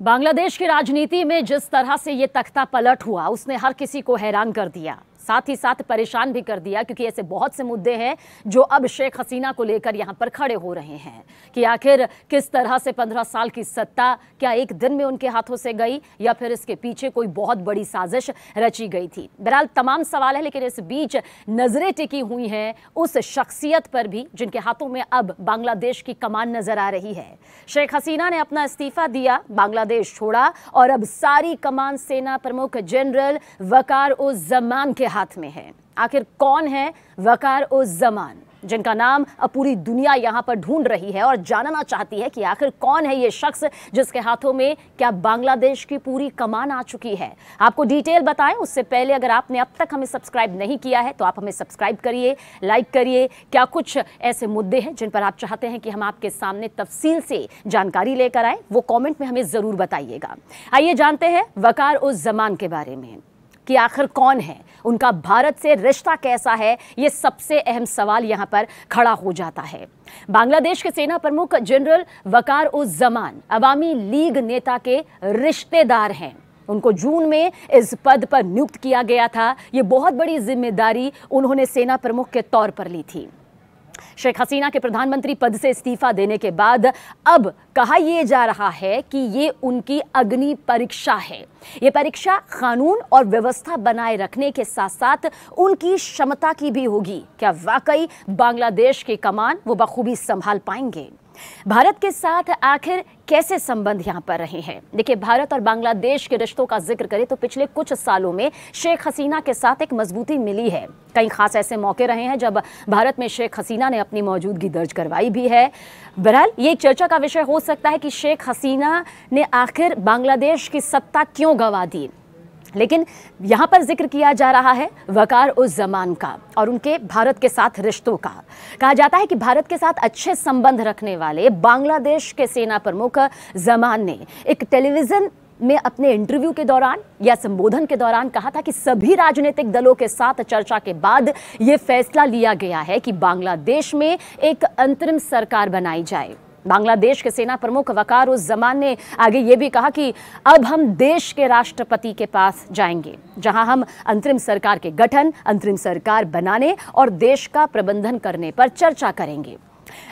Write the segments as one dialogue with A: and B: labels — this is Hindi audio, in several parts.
A: बांग्लादेश की राजनीति में जिस तरह से ये तख्ता पलट हुआ उसने हर किसी को हैरान कर दिया, साथ ही साथ परेशान भी कर दिया, क्योंकि ऐसे बहुत से मुद्दे हैं जो अब शेख हसीना को लेकर यहां पर खड़े हो रहे हैं कि आखिर किस तरह से 15 साल की सत्ता क्या एक दिन में उनके हाथों से गई या फिर इसके पीछे कोई बहुत बड़ी साजिश रची गई थी। बहरहाल तमाम सवाल है, लेकिन इस बीच नजरें टिकी हुई हैं उस शख्सियत पर भी जिनके हाथों में अब बांग्लादेश की कमान नजर आ रही है। शेख हसीना ने अपना इस्तीफा दिया, बांग्लादेश छोड़ा और अब सारी कमान सेना प्रमुख जनरल वकार उज जमान के हाथ में है। आखिर कौन है वकार उज जमान, जिनका नाम अब पूरी दुनिया यहां पर ढूंढ रही है और जानना चाहती है कि आखिर कौन है ये शख्स जिसके हाथों में क्या बांग्लादेश की पूरी कमान आ चुकी है। आपको डिटेल बताएं उससे पहले अगर आपने अब तक हमें सब्सक्राइब नहीं किया है तो आप हमें सब्सक्राइब करिए, लाइक करिए। क्या कुछ ऐसे मुद्दे हैं जिन पर आप चाहते हैं कि हम आपके सामने तफसील से जानकारी लेकर आए, वो कॉमेंट में हमें जरूर बताइएगा। आइए जानते हैं वकार उज जमान के बारे में कि आखिर कौन है, उनका भारत से रिश्ता कैसा है। ये सबसे अहम सवाल यहां पर खड़ा हो जाता है। बांग्लादेश के सेना प्रमुख जनरल वकार उज जमान अवामी लीग नेता के रिश्तेदार हैं। उनको जून में इस पद पर नियुक्त किया गया था। ये बहुत बड़ी जिम्मेदारी उन्होंने सेना प्रमुख के तौर पर ली थी। शेख हसीना के प्रधानमंत्री पद से इस्तीफा देने के बाद अब कहा यह जा रहा है कि ये उनकी अग्नि परीक्षा है। ये परीक्षा कानून और व्यवस्था बनाए रखने के साथ साथ उनकी क्षमता की भी होगी। क्या वाकई बांग्लादेश की कमान वो बखूबी संभाल पाएंगे? भारत के साथ आखिर कैसे संबंध यहां पर रहे हैं? देखिए, भारत और बांग्लादेश के रिश्तों का जिक्र करें तो पिछले कुछ सालों में शेख हसीना के साथ एक मजबूती मिली है। कई खास ऐसे मौके रहे हैं जब भारत में शेख हसीना ने अपनी मौजूदगी दर्ज करवाई भी है। बहरहाल ये एक चर्चा का विषय हो सकता है कि शेख हसीना ने आखिर बांग्लादेश की सत्ता क्यों गंवा दी, लेकिन यहां पर जिक्र किया जा रहा है वकार उज जमान का और उनके भारत के साथ रिश्तों का। कहा जाता है कि भारत के साथ अच्छे संबंध रखने वाले बांग्लादेश के सेना प्रमुख जमान ने एक टेलीविजन में अपने इंटरव्यू के दौरान या संबोधन के दौरान कहा था कि सभी राजनीतिक दलों के साथ चर्चा के बाद यह फैसला लिया गया है कि बांग्लादेश में एक अंतरिम सरकार बनाई जाए। बांग्लादेश के सेना प्रमुख वकार उज जमान ने आगे ये भी कहा कि अब हम देश के राष्ट्रपति के पास जाएंगे, जहां हम अंतरिम सरकार के गठन, अंतरिम सरकार बनाने और देश का प्रबंधन करने पर चर्चा करेंगे।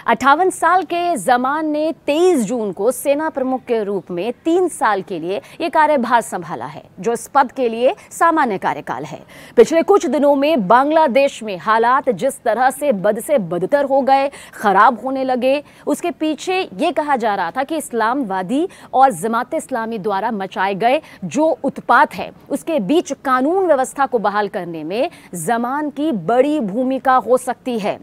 A: 58 साल के जमान ने 23 जून को सेना प्रमुख के रूप में 3 साल के लिए यह कार्यभार संभाला है, जो इस पद के लिए सामान्य कार्यकाल है। पिछले कुछ दिनों में बांग्लादेश में हालात जिस तरह से बद से बदतर हो गए, खराब होने लगे, उसके पीछे ये कहा जा रहा था कि इस्लामवादी और जमात इस्लामी द्वारा मचाए गए जो उत्पात है उसके बीच कानून व्यवस्था को बहाल करने में जमान की बड़ी भूमिका हो सकती है।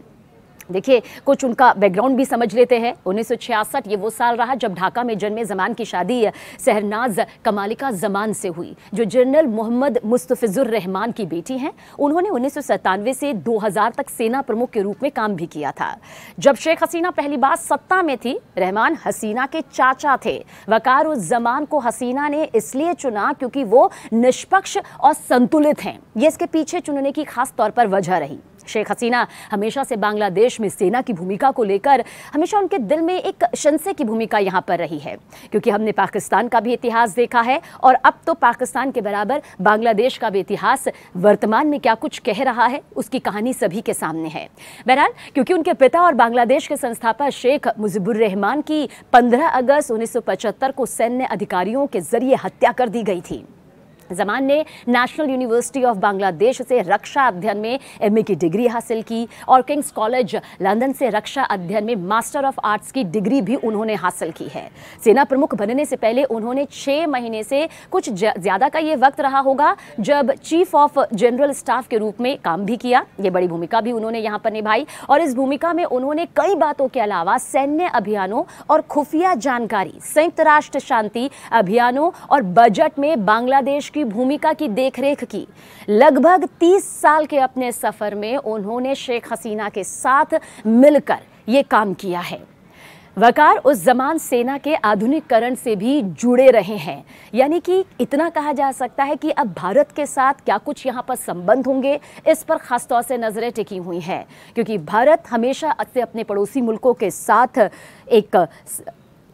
A: देखिए, कुछ उनका बैकग्राउंड भी समझ लेते हैं। 1966 ये वो साल रहा जब ढाका में जन्मे जमान की शादी शहनाज कमालिका जमान से हुई, जो जनरल मोहम्मद मुस्तफिजुर रहमान की बेटी हैं। उन्होंने 1997 से 2000 तक सेना प्रमुख के रूप में काम भी किया था। जब शेख हसीना पहली बार सत्ता में थी, रहमान हसीना के चाचा थे। वकार उज जमान को हसीना ने इसलिए चुना क्योंकि वो निष्पक्ष और संतुलित हैं। ये इसके पीछे चुनने की खास तौर पर वजह रही। शेख हसीना हमेशा से बांग्लादेश में सेना की भूमिका को लेकर हमेशा उनके दिल में एक संशय की भूमिका यहां पर रही है, क्योंकि हमने पाकिस्तान का भी इतिहास देखा है और अब तो पाकिस्तान के बराबर बांग्लादेश का भी इतिहास वर्तमान में क्या कुछ कह रहा है उसकी कहानी सभी के सामने है। बहरहाल, क्योंकि उनके पिता और बांग्लादेश के संस्थापक शेख मुजीबुर रहमान की 15 अगस्त 1975 को सैन्य अधिकारियों के जरिए हत्या कर दी गई थी। जमान ने नेशनल यूनिवर्सिटी ऑफ बांग्लादेश से रक्षा अध्ययन में एमए की डिग्री हासिल की और किंग्स कॉलेज लंदन से रक्षा अध्ययन में मास्टर ऑफ आर्ट्स की डिग्री भी उन्होंने हासिल की है। सेना प्रमुख बनने से पहले उन्होंने 6 महीने से कुछ ज़्यादा का ये वक्त रहा होगा जब चीफ ऑफ जनरल स्टाफ के रूप में काम भी किया। ये बड़ी भूमिका भी उन्होंने यहाँ पर निभाई और इस भूमिका में उन्होंने कई बातों के अलावा सैन्य अभियानों और खुफिया जानकारी, संयुक्त राष्ट्र शांति अभियानों और बजट में बांग्लादेश की भूमिका की देखरेख की। लगभग 30 साल के अपने सफर में उन्होंने शेख हसीना के साथ मिलकर यह काम किया है। वकार उज जमान सेना के आधुनिकीकरण से भी जुड़े रहे हैं, यानी कि इतना कहा जा सकता है कि अब भारत के साथ क्या कुछ यहाँ पर संबंध होंगे, इस पर खासतौर से नजरें टिकी हुई हैं, क्योंकि भारत हमेशा अपने पड़ोसी मुल्कों के साथ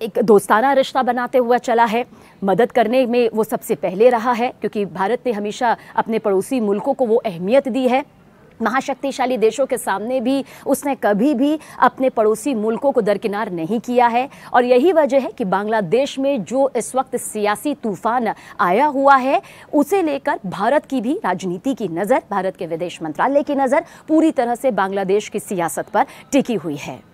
A: एक दोस्ताना रिश्ता बनाते हुआ चला है। मदद करने में वो सबसे पहले रहा है, क्योंकि भारत ने हमेशा अपने पड़ोसी मुल्कों को वो अहमियत दी है। महाशक्तिशाली देशों के सामने भी उसने कभी भी अपने पड़ोसी मुल्कों को दरकिनार नहीं किया है। और यही वजह है कि बांग्लादेश में जो इस वक्त सियासी तूफान आया हुआ है, उसे लेकर भारत की भी राजनीति की नज़र, भारत के विदेश मंत्रालय की नज़र पूरी तरह से बांग्लादेश की सियासत पर टिकी हुई है।